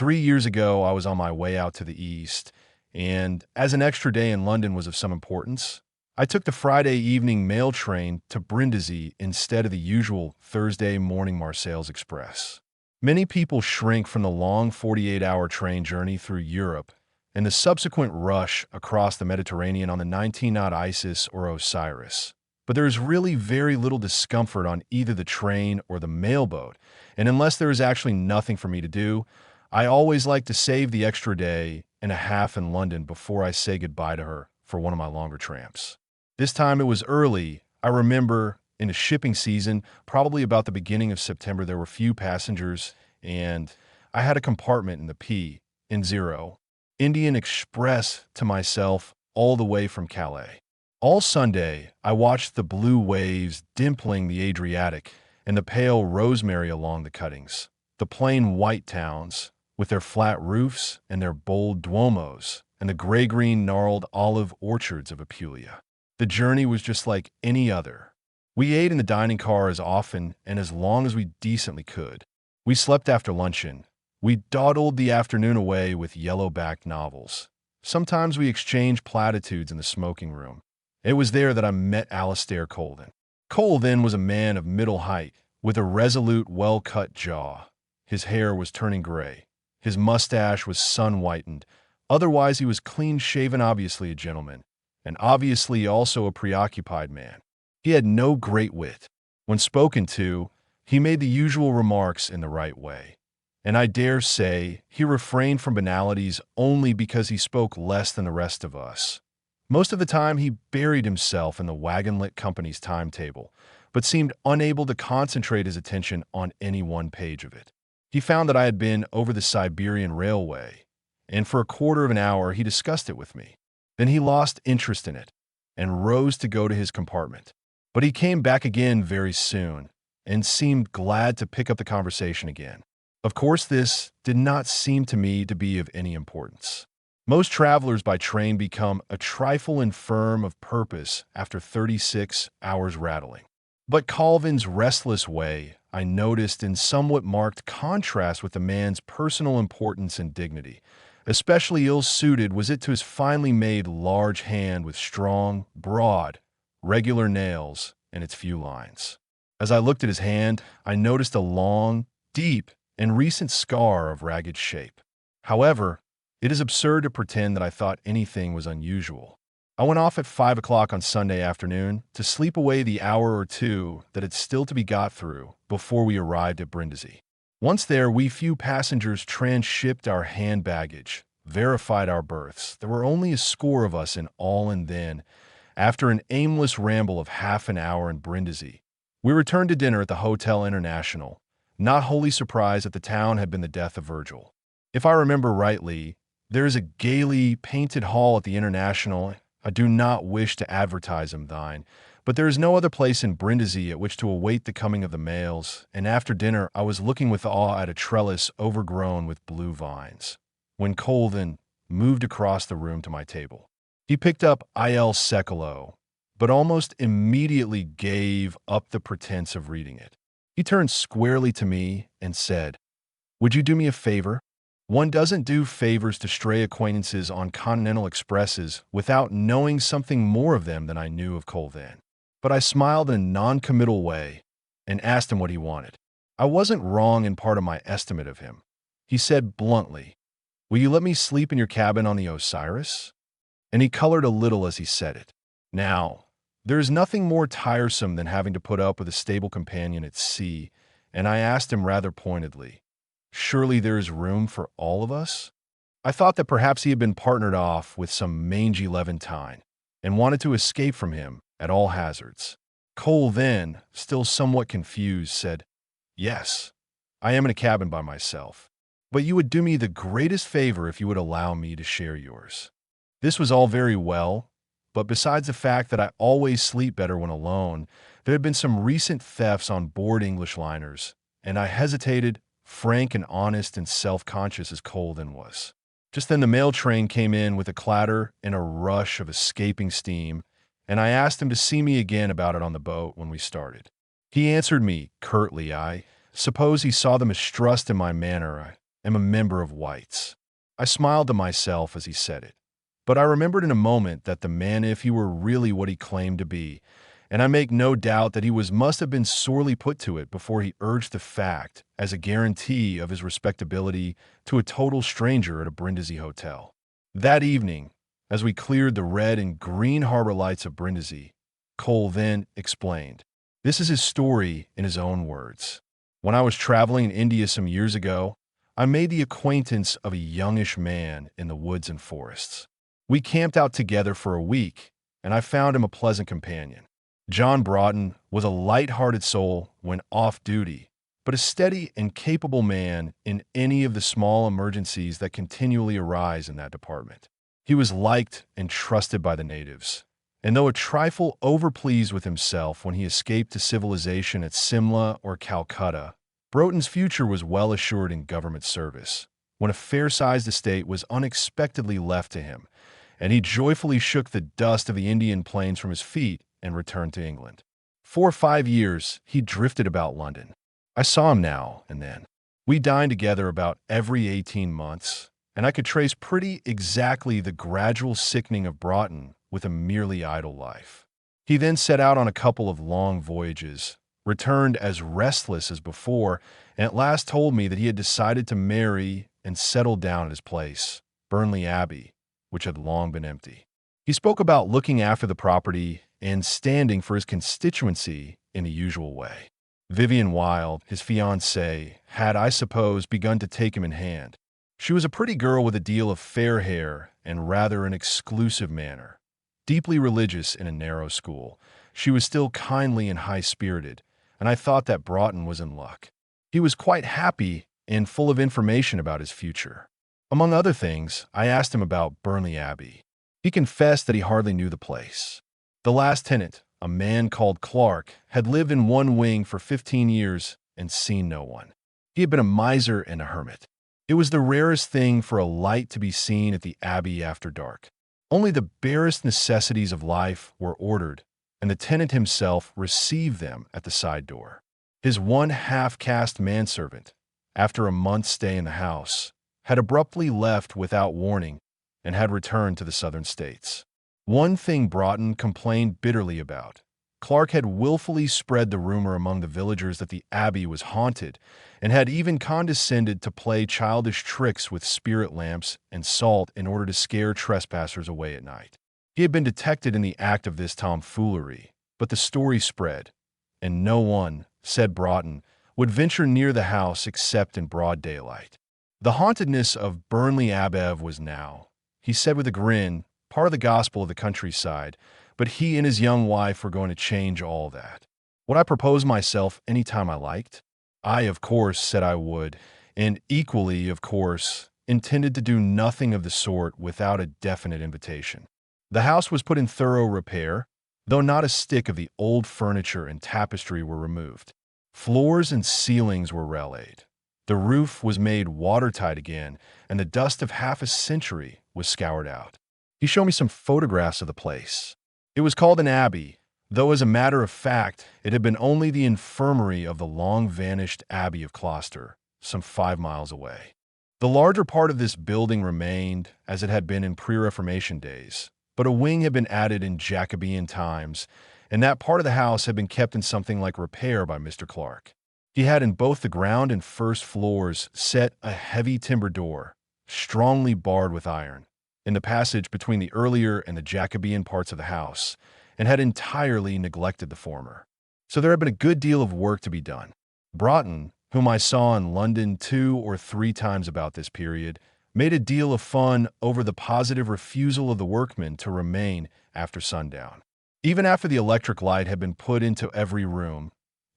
3 years ago, I was on my way out to the east, and as an extra day in London was of some importance, I took the Friday evening mail train to Brindisi instead of the usual Thursday morning Marseilles Express. Many people shrink from the long 48-hour train journey through Europe and the subsequent rush across the Mediterranean on the 19-knot Isis or Osiris. But there is really very little discomfort on either the train or the mailboat, and unless there is actually nothing for me to do, I always like to save the extra day and a half in London before I say goodbye to her for one of my longer tramps. This time it was early. I remember in the shipping season, probably about the beginning of September, there were few passengers, and I had a compartment in the P0 Indian Express to myself all the way from Calais. All Sunday, I watched the blue waves dimpling the Adriatic and the pale rosemary along the cuttings, the plain white towns with their flat roofs and their bold duomos, and the gray-green gnarled olive orchards of Apulia. The journey was just like any other. We ate in the dining car as often and as long as we decently could. We slept after luncheon. We dawdled the afternoon away with yellow-backed novels. Sometimes we exchanged platitudes in the smoking room. It was there that I met Alistair Colvin. Colvin was a man of middle height, with a resolute, well-cut jaw. His hair was turning gray. His mustache was sun-whitened. Otherwise, he was clean-shaven, obviously a gentleman, and obviously also a preoccupied man. He had no great wit. When spoken to, he made the usual remarks in the right way. And I dare say he refrained from banalities only because he spoke less than the rest of us. Most of the time he buried himself in the wagon-lit company's timetable, but seemed unable to concentrate his attention on any one page of it. He found that I had been over the Siberian Railway, and for a quarter of an hour he discussed it with me. Then he lost interest in it and rose to go to his compartment. But he came back again very soon and seemed glad to pick up the conversation again. Of course, this did not seem to me to be of any importance. Most travelers by train become a trifle infirm of purpose after 36 hours rattling. But Colvin's restless way, I noticed in somewhat marked contrast with the man's personal importance and dignity. Especially ill-suited was it to his finely made large hand with strong, broad, regular nails and its few lines. As I looked at his hand, I noticed a long, deep, and recent scar of ragged shape. However, it is absurd to pretend that I thought anything was unusual. I went off at 5 o'clock on Sunday afternoon to sleep away the hour or two that had still to be got through before we arrived at Brindisi. Once there, we few passengers transshipped our hand baggage, verified our berths. There were only a score of us in all, and then, after an aimless ramble of half an hour in Brindisi, we returned to dinner at the Hotel International, not wholly surprised that the town had been the death of Virgil. If I remember rightly, there is a gaily painted hall at the International. I do not wish to advertise him thine, but there is no other place in Brindisi at which to await the coming of the mails, and after dinner I was looking with awe at a trellis overgrown with blue vines, when Colvin moved across the room to my table. He picked up Il Secolo, but almost immediately gave up the pretense of reading it. He turned squarely to me and said, "Would you do me a favor? One doesn't do favors to stray acquaintances on continental expresses without knowing something more of them than I knew of Colvin." But I smiled in a non-committal way and asked him what he wanted. I wasn't wrong in part of my estimate of him. He said bluntly, "Will you let me sleep in your cabin on the Osiris?" And he colored a little as he said it. Now, there is nothing more tiresome than having to put up with a stable companion at sea, and I asked him rather pointedly, "Surely there is room for all of us?" I thought that perhaps he had been partnered off with some mangy Levantine and wanted to escape from him at all hazards. Colvin, still somewhat confused, said, "Yes, I am in a cabin by myself, but you would do me the greatest favor if you would allow me to share yours." This was all very well, but besides the fact that I always sleep better when alone, there had been some recent thefts on board English liners, and I hesitated, frank and honest and self-conscious as Colvin was. Just then the mail train came in with a clatter and a rush of escaping steam, and I asked him to see me again about it on the boat when we started. He answered me curtly. I suppose he saw the mistrust in my manner. am a member of White's." I smiled to myself as he said it, but I remembered in a moment that the man, if he were really what he claimed to be, and I make no doubt that he must have been sorely put to it before he urged the fact as a guarantee of his respectability to a total stranger at a Brindisi hotel. That evening, as we cleared the red and green harbor lights of Brindisi, Cole then explained. This is his story in his own words. "When I was traveling in India some years ago, I made the acquaintance of a youngish man in the woods and forests. We camped out together for a week, and I found him a pleasant companion. John Broughton was a light-hearted soul when off duty, but a steady and capable man in any of the small emergencies that continually arise in that department. He was liked and trusted by the natives, and though a trifle overpleased with himself when he escaped to civilization at Simla or Calcutta, Broughton's future was well assured in government service, when a fair-sized estate was unexpectedly left to him, and he joyfully shook the dust of the Indian plains from his feet and returned to England. For 5 years, he drifted about London. I saw him now and then. We dined together about every 18 months, and I could trace pretty exactly the gradual sickening of Broughton with a merely idle life. He then set out on a couple of long voyages, returned as restless as before, and at last told me that he had decided to marry and settle down at his place, Thurnley Abbey, which had long been empty. He spoke about looking after the property and standing for his constituency in the usual way. Vivian Wilde, his fiancée, had, I suppose, begun to take him in hand. She was a pretty girl with a deal of fair hair and rather an exclusive manner. Deeply religious in a narrow school, she was still kindly and high-spirited, and I thought that Broughton was in luck. He was quite happy and full of information about his future. Among other things, I asked him about Thurnley Abbey. He confessed that he hardly knew the place. The last tenant, a man called Clark, had lived in one wing for 15 years and seen no one. He had been a miser and a hermit. It was the rarest thing for a light to be seen at the Abbey after dark. Only the barest necessities of life were ordered, and the tenant himself received them at the side door. His one half-caste manservant, after a month's stay in the house, had abruptly left without warning and had returned to the southern states. One thing Broughton complained bitterly about. Clark had willfully spread the rumor among the villagers that the Abbey was haunted, and had even condescended to play childish tricks with spirit lamps and salt in order to scare trespassers away at night. He had been detected in the act of this tomfoolery, but the story spread, and no one, said Broughton, would venture near the house except in broad daylight. The hauntedness of Thurnley Abbey was now, he said with a grin, part of the gospel of the countryside, but he and his young wife were going to change all that. Would I propose myself any time I liked? I, of course, said I would, and equally, of course, intended to do nothing of the sort without a definite invitation. The house was put in thorough repair, though not a stick of the old furniture and tapestry were removed. Floors and ceilings were relayed. The roof was made watertight again, and the dust of half a century was scoured out. He showed me some photographs of the place. It was called an abbey, though as a matter of fact, it had been only the infirmary of the long-vanished Abbey of Gloucester, some 5 miles away. The larger part of this building remained, as it had been in pre-Reformation days, but a wing had been added in Jacobean times, and that part of the house had been kept in something like repair by Mr. Clark. He had in both the ground and first floors set a heavy timber door, strongly barred with iron, in the passage between the earlier and the Jacobean parts of the house, and had entirely neglected the former. So there had been a good deal of work to be done. Broughton, whom I saw in London 2 or 3 times about this period, made a deal of fun over the positive refusal of the workmen to remain after sundown. Even after the electric light had been put into every room,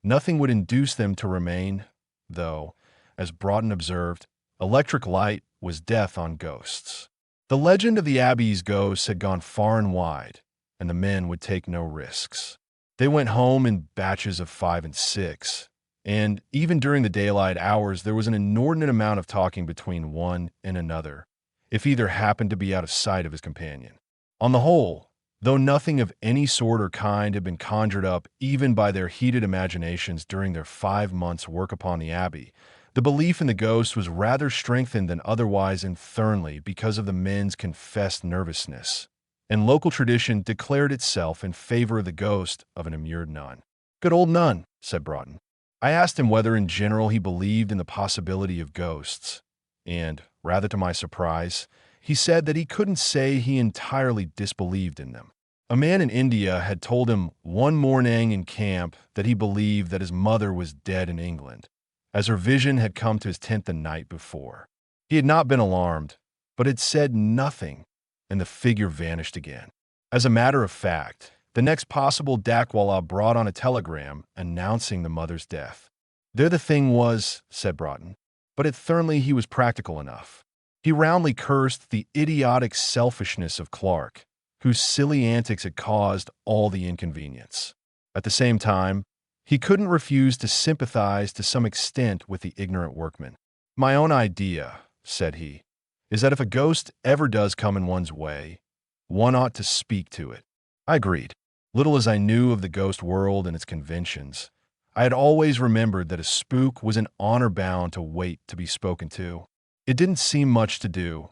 nothing would induce them to remain, though, as Broughton observed, electric light was death on ghosts. The legend of the Abbey's ghosts had gone far and wide, and the men would take no risks. They went home in batches of 5 and 6, and even during the daylight hours there was an inordinate amount of talking between one and another, if either happened to be out of sight of his companion. On the whole, though nothing of any sort or kind had been conjured up even by their heated imaginations during their 5 months' work upon the Abbey, The belief in the ghost was rather strengthened than otherwise in Thurnley because of the men's confessed nervousness, and local tradition declared itself in favor of the ghost of an immured nun. "Good old nun," said Broughton. I asked him whether in general he believed in the possibility of ghosts, and, rather to my surprise, he said that he couldn't say he entirely disbelieved in them. A man in India had told him one morning in camp that he believed that his mother was dead in England, as her vision had come to his tent the night before. He had not been alarmed, but had said nothing, and the figure vanished again. As a matter of fact, the next possible Dakwala brought on a telegram announcing the mother's death. "There the thing was," said Broughton, but at Thurnley he was practical enough. He roundly cursed the idiotic selfishness of Clark, whose silly antics had caused all the inconvenience. At the same time, he couldn't refuse to sympathize to some extent with the ignorant workman. "My own idea," said he, "is that if a ghost ever does come in one's way, one ought to speak to it." I agreed. Little as I knew of the ghost world and its conventions, I had always remembered that a spook was in honor bound to wait to be spoken to. It didn't seem much to do,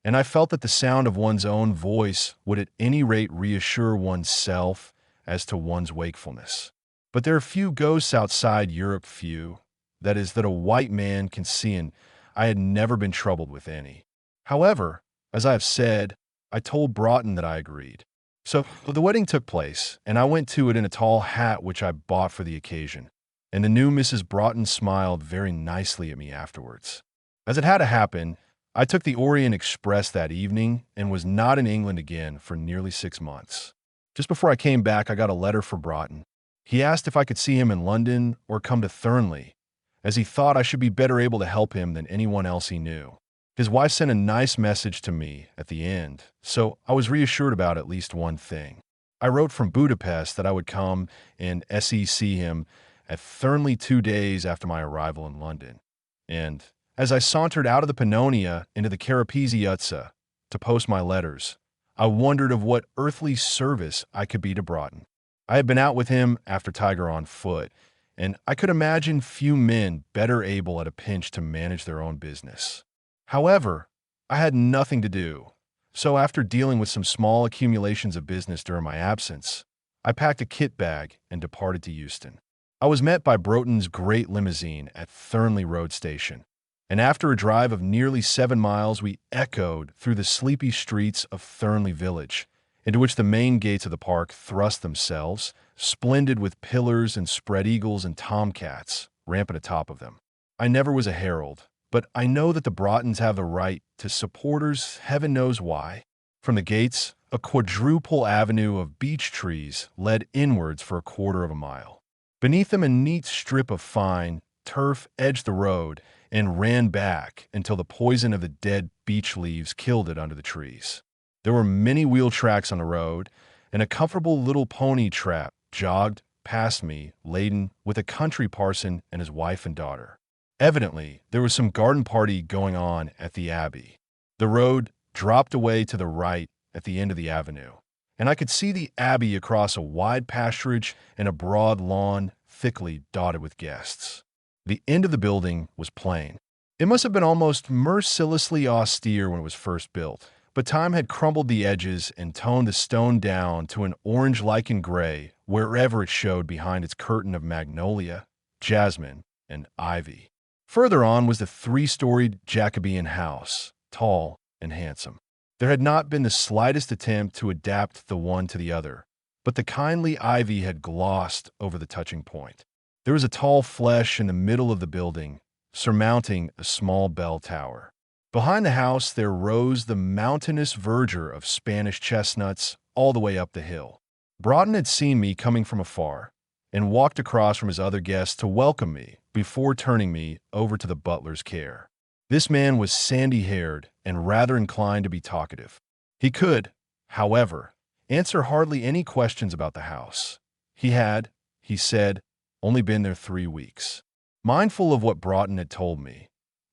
and I felt that the sound of one's own voice would at any rate reassure one's self as to one's wakefulness. But there are few ghosts outside Europe, that is, that a white man can see, and I had never been troubled with any. However, as I have said, I told Broughton that I agreed. So the wedding took place, and I went to it in a tall hat which I bought for the occasion, and the new Mrs. Broughton smiled very nicely at me afterwards. As it had to happen, I took the Orient Express that evening and was not in England again for nearly 6 months. Just before I came back, I got a letter from Broughton. He asked if I could see him in London or come to Thurnley, as he thought I should be better able to help him than anyone else he knew. His wife sent a nice message to me at the end, so I was reassured about at least one thing. I wrote from Budapest that I would come and see him at Thurnley 2 days after my arrival in London, and as I sauntered out of the Pannonia into the Carapizziuzza to post my letters, I wondered of what earthly service I could be to Broughton. I had been out with him after Tiger on foot, and I could imagine few men better able at a pinch to manage their own business. However, I had nothing to do, so after dealing with some small accumulations of business during my absence, I packed a kit bag and departed to Euston. I was met by Broughton's great limousine at Thurnley Road Station, and after a drive of nearly 7 miles, we echoed through the sleepy streets of Thurnley Village, into which the main gates of the park thrust themselves, splendid with pillars and spread eagles and tomcats rampant atop of them. I never was a herald, but I know that the Broughtons have the right to supporters, heaven knows why. From the gates, a quadruple avenue of beech trees led inwards for a quarter of a mile. Beneath them, a neat strip of fine turf edged the road and ran back until the poison of the dead beech leaves killed it under the trees. There were many wheel tracks on the road, and a comfortable little pony trap jogged past me laden with a country parson and his wife and daughter. Evidently, there was some garden party going on at the Abbey. The road dropped away to the right at the end of the avenue, and I could see the Abbey across a wide pasturage and a broad lawn thickly dotted with guests. The end of the building was plain. It must have been almost mercilessly austere when it was first built, but time had crumbled the edges and toned the stone down to an orange lichen gray wherever it showed behind its curtain of magnolia, jasmine, and ivy. Further on was the 3-storied Jacobean house, tall and handsome. There had not been the slightest attempt to adapt the one to the other, but the kindly ivy had glossed over the touching point. There was a tall flesh in the middle of the building, surmounting a small bell tower. Behind the house there rose the mountainous verdure of Spanish chestnuts all the way up the hill. Broughton had seen me coming from afar, and walked across from his other guests to welcome me before turning me over to the butler's care. This man was sandy-haired and rather inclined to be talkative. He could, however, answer hardly any questions about the house. He had, he said, only been there 3 weeks. Mindful of what Broughton had told me,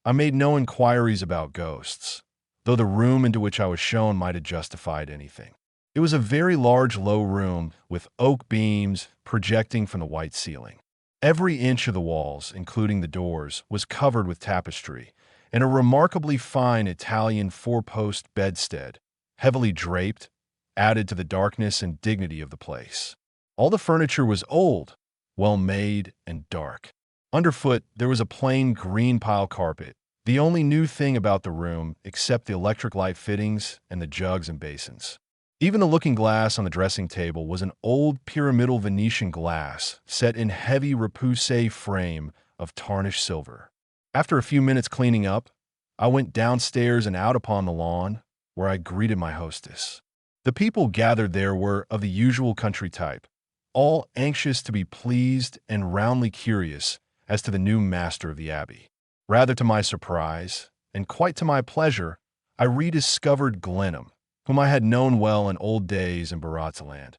I made no inquiries about ghosts, though the room into which I was shown might have justified anything. It was a very large low room with oak beams projecting from the white ceiling. Every inch of the walls, including the doors, was covered with tapestry, and a remarkably fine Italian four-post bedstead, heavily draped, added to the darkness and dignity of the place. All the furniture was old, well-made, and dark. Underfoot, there was a plain green pile carpet, the only new thing about the room except the electric light fittings and the jugs and basins. Even the looking glass on the dressing table was an old pyramidal Venetian glass set in heavy repoussé frame of tarnished silver. After a few minutes cleaning up, I went downstairs and out upon the lawn, where I greeted my hostess. The people gathered there were of the usual country type, all anxious to be pleased and roundly curious as to the new master of the abbey. Rather to my surprise, and quite to my pleasure, I rediscovered Glenham, whom I had known well in old days in Baratzaland.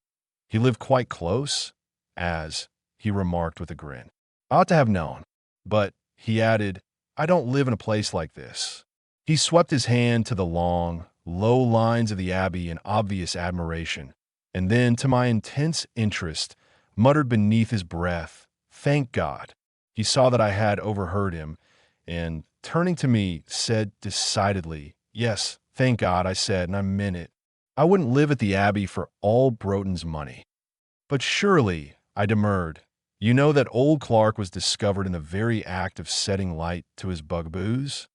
He lived quite close, as, he remarked with a grin. I ought to have known, but, he added, I don't live in a place like this. He swept his hand to the long, low lines of the abbey in obvious admiration, and then, to my intense interest, muttered beneath his breath, "Thank God." He saw that I had overheard him, and, turning to me, said decidedly, "Yes, thank God," I said, and I meant it. I wouldn't live at the Abbey for all Broughton's money. But surely, I demurred, you know that old Clark was discovered in the very act of setting light to his bugaboo's?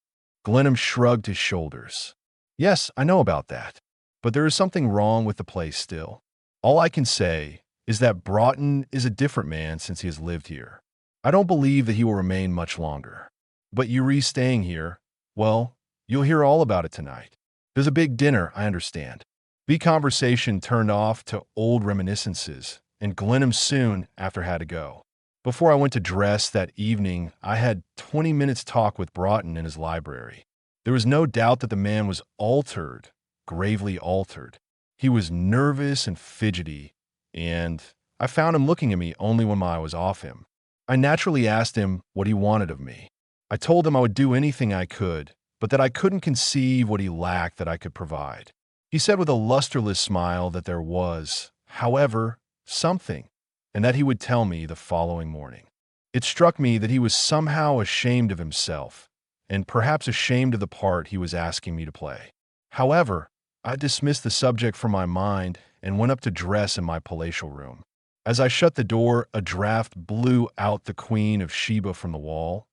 Glenham shrugged his shoulders. Yes, I know about that. But there is something wrong with the place still. All I can say is that Broughton is a different man since he has lived here. I don't believe that he will remain much longer. But Uri staying here, well, you'll hear all about it tonight. There's a big dinner, I understand. The conversation turned off to old reminiscences, and Glenham soon after had to go. Before I went to dress that evening, I had 20 minutes' talk with Broughton in his library. There was no doubt that the man was altered, gravely altered. He was nervous and fidgety, and I found him looking at me only when my eye was off him. I naturally asked him what he wanted of me. I told him I would do anything I could, but that I couldn't conceive what he lacked that I could provide. He said with a lusterless smile that there was, however, something, and that he would tell me the following morning. It struck me that he was somehow ashamed of himself, and perhaps ashamed of the part he was asking me to play. However, I dismissed the subject from my mind and went up to dress in my palatial room. As I shut the door, a draught blew out the Queen of Sheba from the wall,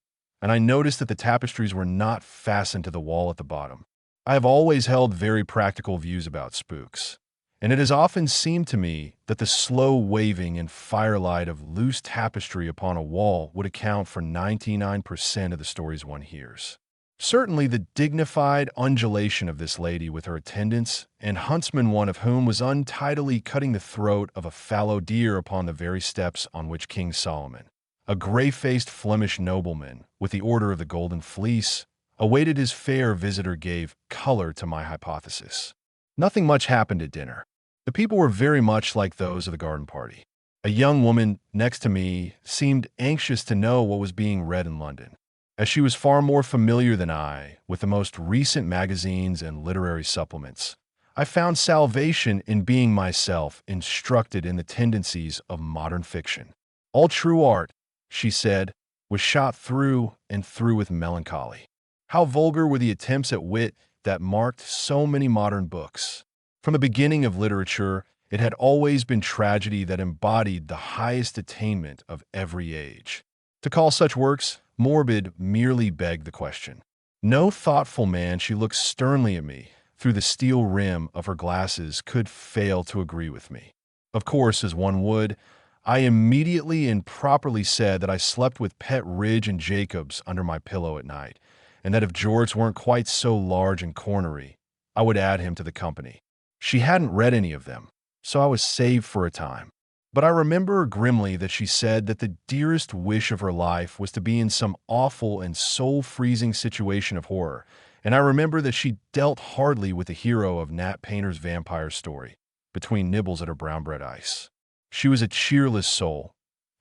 and I noticed that the tapestries were not fastened to the wall at the bottom. I have always held very practical views about spooks, and it has often seemed to me that the slow waving and firelight of loose tapestry upon a wall would account for 99% of the stories one hears. Certainly the dignified undulation of this lady with her attendants, and huntsman one of whom was untidily cutting the throat of a fallow deer upon the very steps on which King Solomon, a gray-faced Flemish nobleman with the Order of the Golden Fleece, awaited his fair visitor gave color to my hypothesis. Nothing much happened at dinner. The people were very much like those of the garden party. A young woman next to me seemed anxious to know what was being read in London. As she was far more familiar than I with the most recent magazines and literary supplements, I found salvation in being myself instructed in the tendencies of modern fiction. All true art, she said, was shot through and through with melancholy. How vulgar were the attempts at wit that marked so many modern books. From the beginning of literature, it had always been tragedy that embodied the highest attainment of every age. To call such works morbid merely begged the question. No thoughtful man, she looked sternly at me through the steel rim of her glasses, could fail to agree with me. Of course, as one would, I immediately and properly said that I slept with Pet Ridge and Jacobs under my pillow at night, and that if George weren't quite so large and cornery, I would add him to the company. She hadn't read any of them, so I was saved for a time. But I remember grimly that she said that the dearest wish of her life was to be in some awful and soul-freezing situation of horror, and I remember that she dealt hardly with the hero of Nat Painter's vampire story, between nibbles at her brown bread ice. She was a cheerless soul,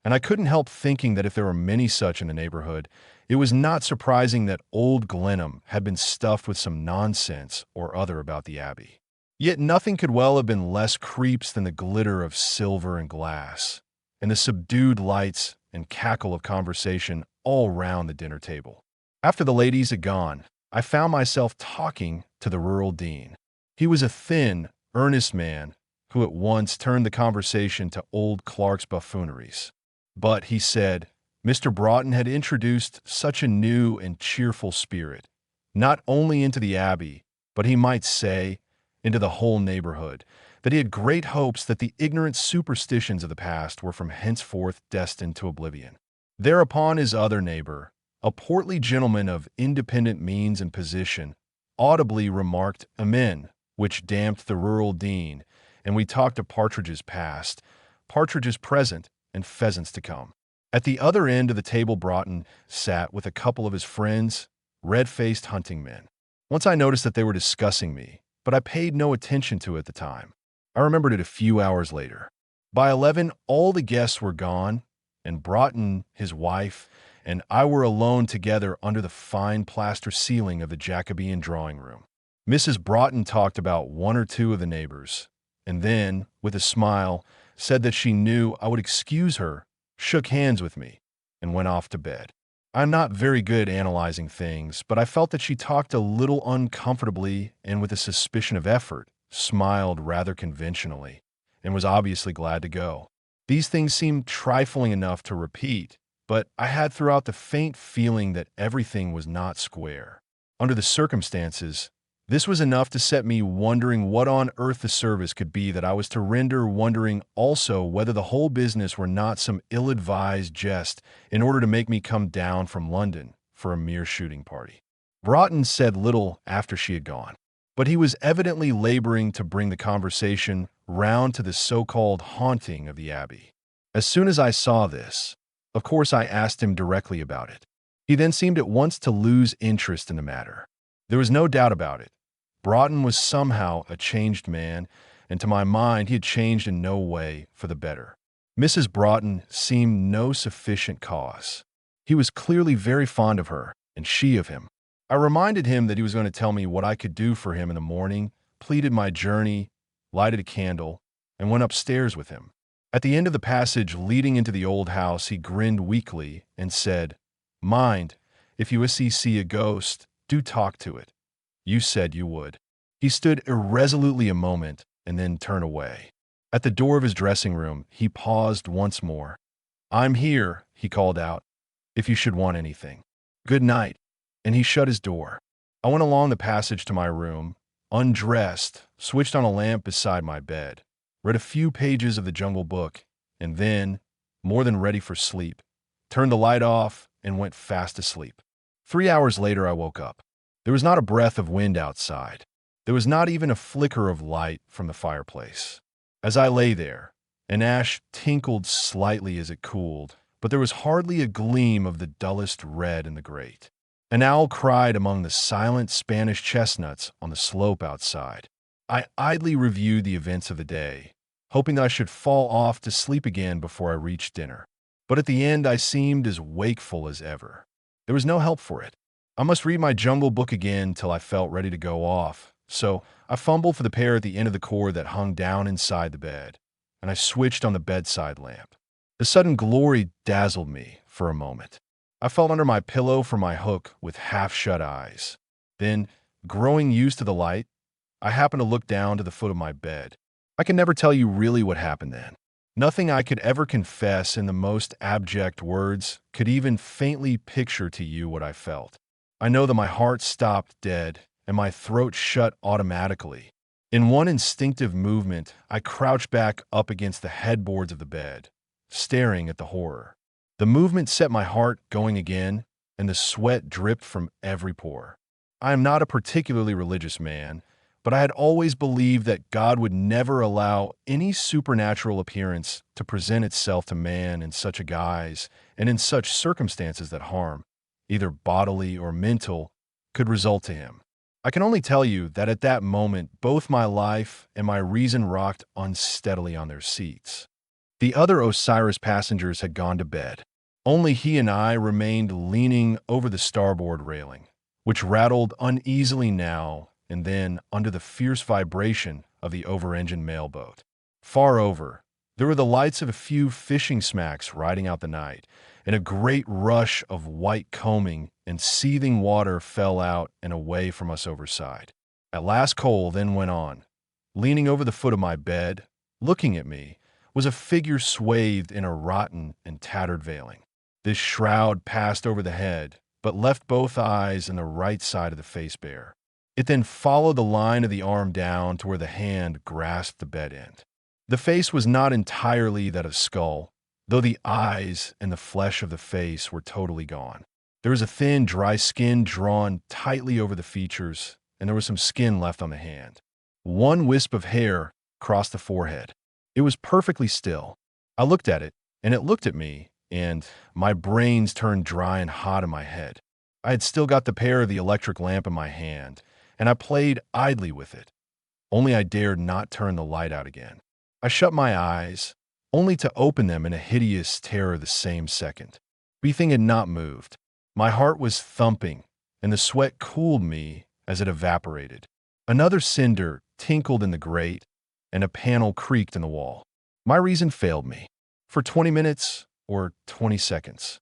and I couldn't help thinking that if there were many such in the neighborhood, it was not surprising that old Glenham had been stuffed with some nonsense or other about the Abbey. Yet nothing could well have been less creeps than the glitter of silver and glass, and the subdued lights and cackle of conversation all round the dinner table. After the ladies had gone, I found myself talking to the rural dean. He was a thin, earnest man who at once turned the conversation to old Clark's buffooneries. But, he said, Mr. Broughton had introduced such a new and cheerful spirit, not only into the Abbey, but he might say, into the whole neighborhood, that he had great hopes that the ignorant superstitions of the past were from henceforth destined to oblivion. Thereupon his other neighbor, a portly gentleman of independent means and position, audibly remarked amen, which damped the rural dean, and we talked of partridges past, partridges present, and pheasants to come. At the other end of the table Broughton sat with a couple of his friends, red-faced hunting men. Once I noticed that they were discussing me, but I paid no attention to it at the time. I remembered it a few hours later. By 11, all the guests were gone, and Broughton, his wife, and I were alone together under the fine plaster ceiling of the Jacobean drawing room. Mrs. Broughton talked about one or two of the neighbors, and then, with a smile, said that she knew I would excuse her, shook hands with me, and went off to bed. I'm not very good analyzing things, but I felt that she talked a little uncomfortably and with a suspicion of effort, smiled rather conventionally, and was obviously glad to go. These things seemed trifling enough to repeat, but I had throughout the faint feeling that everything was not square. Under the circumstances, this was enough to set me wondering what on earth the service could be that I was to render, wondering also whether the whole business were not some ill-advised jest in order to make me come down from London for a mere shooting party. Broughton said little after she had gone, but he was evidently laboring to bring the conversation round to the so-called haunting of the Abbey. As soon as I saw this, of course I asked him directly about it. He then seemed at once to lose interest in the matter. There was no doubt about it. Broughton was somehow a changed man, and to my mind he had changed in no way for the better. Mrs. Broughton seemed no sufficient cause. He was clearly very fond of her, and she of him. I reminded him that he was going to tell me what I could do for him in the morning, pleaded my journey, lighted a candle, and went upstairs with him. At the end of the passage leading into the old house, he grinned weakly and said, "Mind, if you see a ghost, do talk to it. You said you would." He stood irresolutely a moment and then turned away. At the door of his dressing room, he paused once more. "I'm here," he called out, "if you should want anything. Good night." And he shut his door. I went along the passage to my room, undressed, switched on a lamp beside my bed, read a few pages of the Jungle Book, and then, more than ready for sleep, turned the light off and went fast asleep. 3 hours later I woke up. There was not a breath of wind outside. There was not even a flicker of light from the fireplace. As I lay there, an ash tinkled slightly as it cooled, but there was hardly a gleam of the dullest red in the grate. An owl cried among the silent Spanish chestnuts on the slope outside. I idly reviewed the events of the day, hoping that I should fall off to sleep again before I reached dinner. But at the end I seemed as wakeful as ever. There was no help for it. I must read my Jungle Book again till I felt ready to go off, so I fumbled for the pair at the end of the cord that hung down inside the bed, and I switched on the bedside lamp. The sudden glory dazzled me for a moment. I felt under my pillow for my hook with half-shut eyes. Then, growing used to the light, I happened to look down to the foot of my bed. I can never tell you really what happened then. Nothing I could ever confess in the most abject words could even faintly picture to you what I felt. I know that my heart stopped dead and my throat shut automatically. In one instinctive movement, I crouched back up against the headboards of the bed, staring at the horror. The movement set my heart going again, and the sweat dripped from every pore. I am not a particularly religious man, but I had always believed that God would never allow any supernatural appearance to present itself to man in such a guise and in such circumstances that harm, either bodily or mental, could result to him. I can only tell you that at that moment both my life and my reason rocked unsteadily on their seats. The other Osiris passengers had gone to bed. Only he and I remained leaning over the starboard railing, which rattled uneasily now and then under the fierce vibration of the over-engined mailboat. Far over, There were the lights of a few fishing smacks riding out the night, and a great rush of white combing and seething water fell out and away from us overside. At last Cole then went on. Leaning over the foot of my bed, looking at me, was a figure swathed in a rotten and tattered veiling. This shroud passed over the head, but left both eyes and the right side of the face bare. It then followed the line of the arm down to where the hand grasped the bed end. The face was not entirely that of skull, though the eyes and the flesh of the face were totally gone. There was a thin, dry skin drawn tightly over the features, and there was some skin left on the hand. One wisp of hair crossed the forehead. It was perfectly still. I looked at it, and it looked at me, and my brains turned dry and hot in my head. I had still got the pair of the electric lamp in my hand, and I played idly with it. Only I dared not turn the light out again. I shut my eyes, only to open them in a hideous terror the same second. The thing had not moved. My heart was thumping, and the sweat cooled me as it evaporated. Another cinder tinkled in the grate, and a panel creaked in the wall. My reason failed me. For 20 minutes or 20 seconds,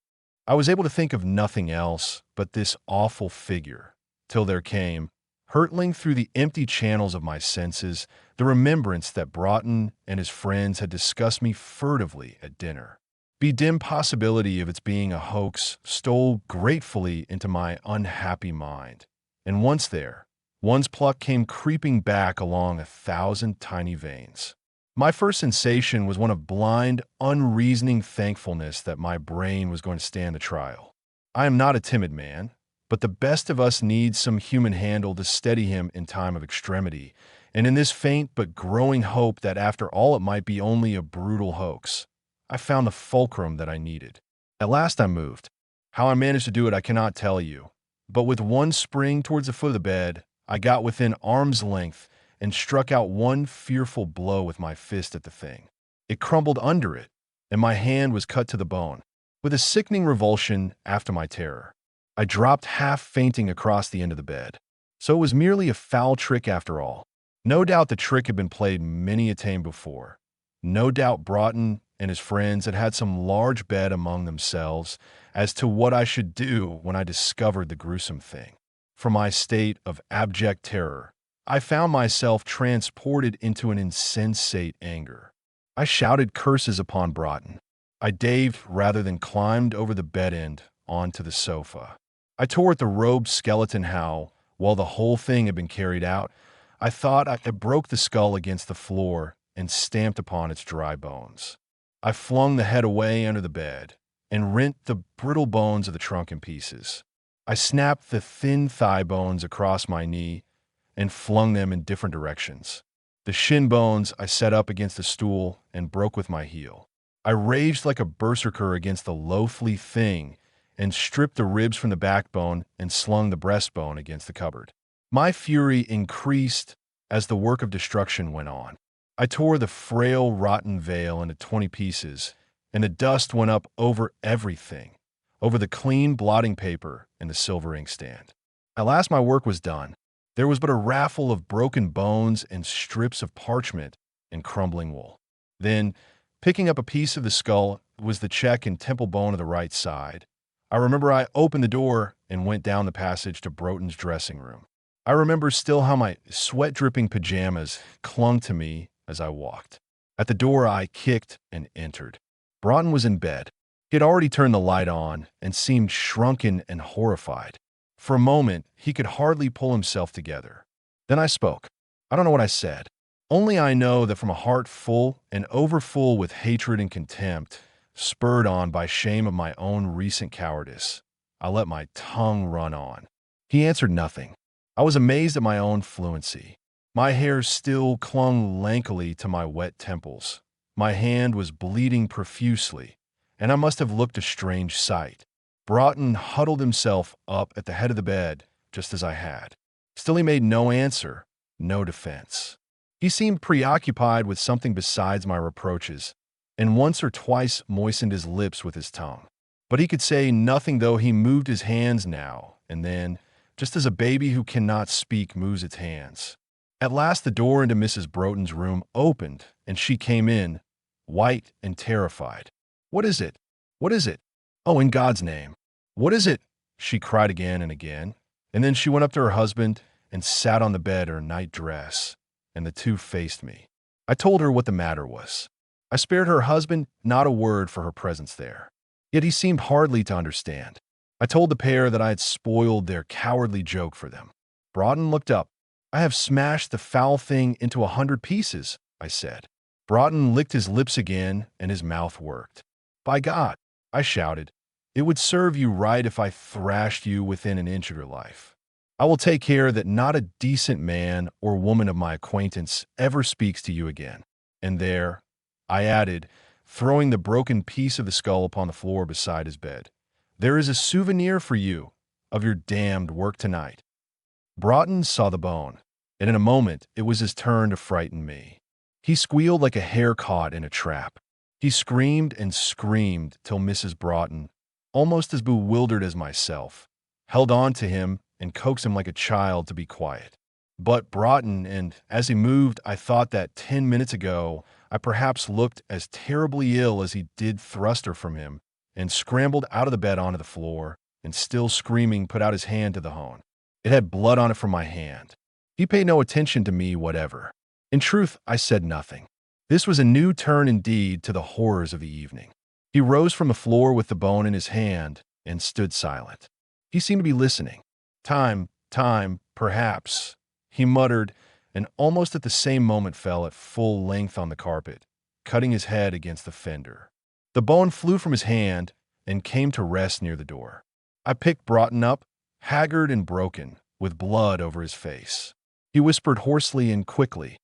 I was able to think of nothing else but this awful figure, till there came, hurtling through the empty channels of my senses, the remembrance that Broughton and his friends had discussed me furtively at dinner. The dim possibility of its being a hoax stole gratefully into my unhappy mind, and once there, one's pluck came creeping back along 1,000 tiny veins. My first sensation was one of blind, unreasoning thankfulness that my brain was going to stand the trial. I am not a timid man, but the best of us needs some human handle to steady him in time of extremity, and in this faint but growing hope that after all it might be only a brutal hoax, I found the fulcrum that I needed. At last I moved. How I managed to do it I cannot tell you, but with one spring towards the foot of the bed, I got within arm's length and struck out one fearful blow with my fist at the thing. It crumbled under it, and my hand was cut to the bone. With a sickening revulsion after my terror, I dropped half fainting across the end of the bed. So it was merely a foul trick after all. No doubt the trick had been played many a time before. No doubt Broughton and his friends had had some large bet among themselves as to what I should do when I discovered the gruesome thing. From my state of abject terror, I found myself transported into an insensate anger. I shouted curses upon Broughton. I daved rather than climbed over the bed end onto the sofa. I tore at the robed skeleton how, while the whole thing had been carried out, I thought I had broke the skull against the floor and stamped upon its dry bones. I flung the head away under the bed and rent the brittle bones of the trunk in pieces. I snapped the thin thigh bones across my knee and flung them in different directions. The shin bones I set up against the stool and broke with my heel. I raged like a berserker against the loathly thing and stripped the ribs from the backbone and slung the breastbone against the cupboard. My fury increased as the work of destruction went on. I tore the frail, rotten veil into 20 pieces, and the dust went up over everything, over the clean blotting paper and the silver inkstand. At last my work was done. There was but a raffle of broken bones and strips of parchment and crumbling wool. Then, picking up a piece of the skull was the cheek and temple bone of the right side. I remember I opened the door and went down the passage to Broughton's dressing room. I remember still how my sweat-dripping pajamas clung to me as I walked. At the door I kicked and entered. Broughton was in bed. He had already turned the light on and seemed shrunken and horrified. For a moment, he could hardly pull himself together. Then I spoke. I don't know what I said. Only I know that from a heart full and overfull with hatred and contempt, spurred on by shame of my own recent cowardice, I let my tongue run on. He answered nothing. I was amazed at my own fluency. My hair still clung lankily to my wet temples. My hand was bleeding profusely, and I must have looked a strange sight. Broughton huddled himself up at the head of the bed, just as I had. Still he made no answer, no defense. He seemed preoccupied with something besides my reproaches, and once or twice moistened his lips with his tongue. But he could say nothing, though he moved his hands now and then, just as a baby who cannot speak moves its hands. At last the door into Mrs. Broughton's room opened, and she came in, white and terrified. "What is it? What is it? Oh, in God's name. What is it?" she cried again and again. And then she went up to her husband and sat on the bed in her night dress, and the two faced me. I told her what the matter was. I spared her husband not a word for her presence there. Yet he seemed hardly to understand. I told the pair that I had spoiled their cowardly joke for them. Broughton looked up. "I have smashed the foul thing into 100 pieces," I said. Broughton licked his lips again, and his mouth worked. "By God," I shouted, "it would serve you right if I thrashed you within an inch of your life. I will take care that not a decent man or woman of my acquaintance ever speaks to you again." And there, I added, throwing the broken piece of the skull upon the floor beside his bed, "there is a souvenir for you of your damned work tonight." Broughton saw the bone, and in a moment it was his turn to frighten me. He squealed like a hare caught in a trap. He screamed and screamed till Mrs. Broughton, almost as bewildered as myself, held on to him and coaxed him like a child to be quiet. But Broughton, and as he moved, I thought that 10 minutes ago I perhaps looked as terribly ill as he did, thrust her from him, and scrambled out of the bed onto the floor, and still screaming put out his hand to the hone. It had blood on it from my hand. He paid no attention to me whatever. In truth, I said nothing. This was a new turn indeed to the horrors of the evening. He rose from the floor with the bone in his hand and stood silent. He seemed to be listening. Time, perhaps," he muttered, and almost at the same moment fell at full length on the carpet, cutting his head against the fender. The bone flew from his hand and came to rest near the door. I picked Broughton up, haggard and broken, with blood over his face. He whispered hoarsely and quickly,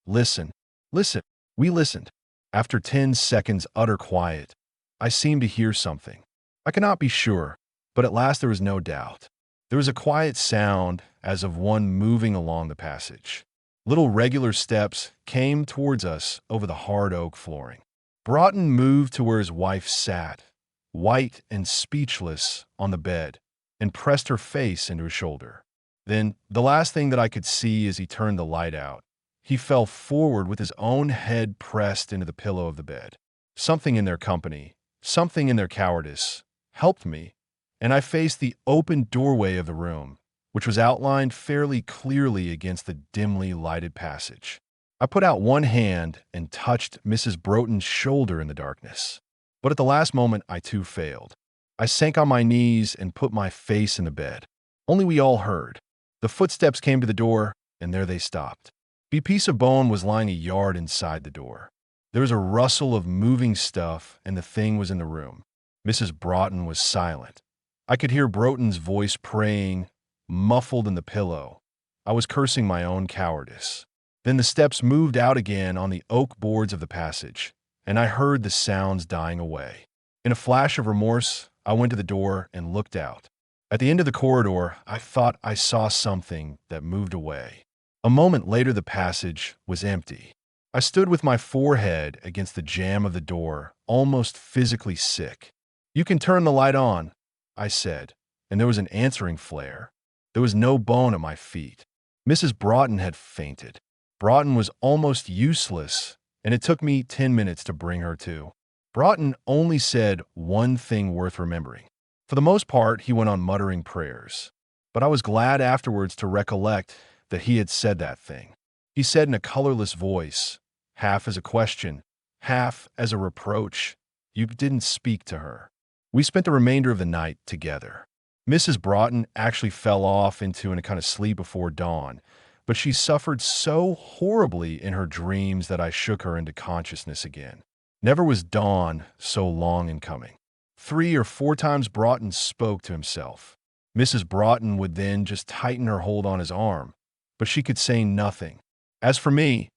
"Listen, listen." We listened. After 10 seconds' utter quiet, I seemed to hear something. I cannot be sure, but at last there was no doubt. There was a quiet sound as of one moving along the passage. Little regular steps came towards us over the hard oak flooring. Broughton moved to where his wife sat, white and speechless, on the bed, and pressed her face into his shoulder. Then, the last thing that I could see as he turned the light out, he fell forward with his own head pressed into the pillow of the bed. Something in their company, something in their cowardice, helped me, and I faced the open doorway of the room, which was outlined fairly clearly against the dimly lighted passage. I put out one hand and touched Mrs. Broughton's shoulder in the darkness. But at the last moment, I too failed. I sank on my knees and put my face in the bed. Only we all heard. The footsteps came to the door, and there they stopped. The piece of bone was lying a yard inside the door. There was a rustle of moving stuff, and the thing was in the room. Mrs. Broughton was silent. I could hear Broughton's voice praying, muffled in the pillow. I was cursing my own cowardice. Then the steps moved out again on the oak boards of the passage, and I heard the sounds dying away. In a flash of remorse, I went to the door and looked out. At the end of the corridor, I thought I saw something that moved away. A moment later, the passage was empty. I stood with my forehead against the jamb of the door, almost physically sick. "You can turn the light on," I said, and there was an answering flare. There was no bone at my feet. Mrs. Broughton had fainted. Broughton was almost useless, and it took me 10 minutes to bring her to. Broughton only said one thing worth remembering. For the most part, he went on muttering prayers. But I was glad afterwards to recollect that he had said that thing. He said in a colorless voice, half as a question, half as a reproach, "You didn't speak to her." We spent the remainder of the night together. Mrs. Broughton actually fell off into a kind of sleep before dawn, but she suffered so horribly in her dreams that I shook her into consciousness again. Never was dawn so long in coming. 3 or 4 times Broughton spoke to himself. Mrs. Broughton would then just tighten her hold on his arm, but she could say nothing. As for me,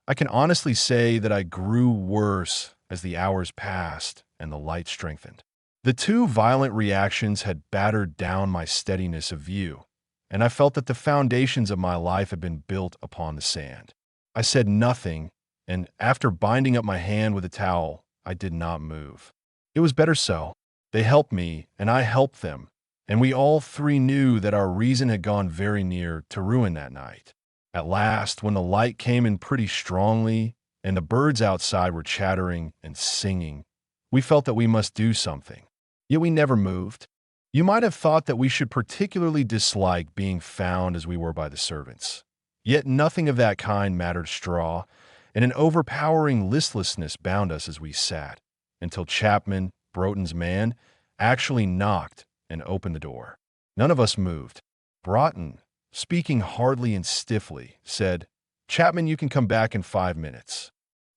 I can honestly say that I grew worse as the hours passed and the light strengthened. The 2 violent reactions had battered down my steadiness of view, and I felt that the foundations of my life had been built upon the sand. I said nothing, and after binding up my hand with a towel, I did not move. It was better so. They helped me, and I helped them, and we all 3 knew that our reason had gone very near to ruin that night. At last, when the light came in pretty strongly, and the birds outside were chattering and singing. We felt that we must do something, yet we never moved. You might have thought that we should particularly dislike being found as we were by the servants. Yet nothing of that kind mattered straw, and an overpowering listlessness bound us as we sat, until Chapman, Broughton's man, actually knocked and opened the door. None of us moved. Broughton, speaking hardly and stiffly, said, "Chapman, you can come back in 5 minutes."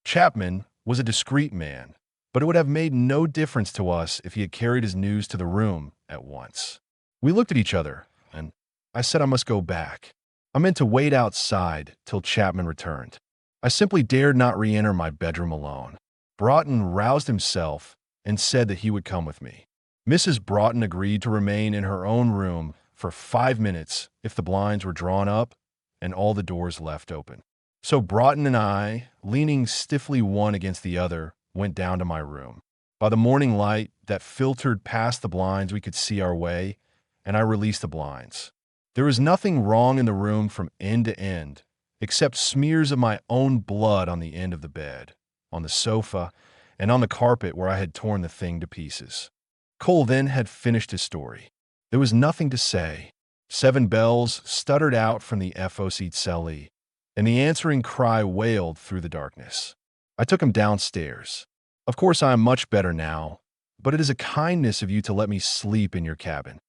Chapman was a discreet man, but it would have made no difference to us if he had carried his news to the room at once. We looked at each other, and I said I must go back. I meant to wait outside till Chapman returned. I simply dared not re-enter my bedroom alone. Broughton roused himself and said that he would come with me. Mrs. Broughton agreed to remain in her own room for 5 minutes if the blinds were drawn up and all the doors left open. So Broughton and I, leaning stiffly one against the other, went down to my room. By the morning light that filtered past the blinds, we could see our way, and I released the blinds. There was nothing wrong in the room from end to end, except smears of my own blood on the end of the bed, on the sofa, and on the carpet where I had torn the thing to pieces. Cole then had finished his story. There was nothing to say. 7 bells stuttered out from the FOC cellie, and the answering cry wailed through the darkness. I took him downstairs. Of course, I am much better now, but it is a kindness of you to let me sleep in your cabin.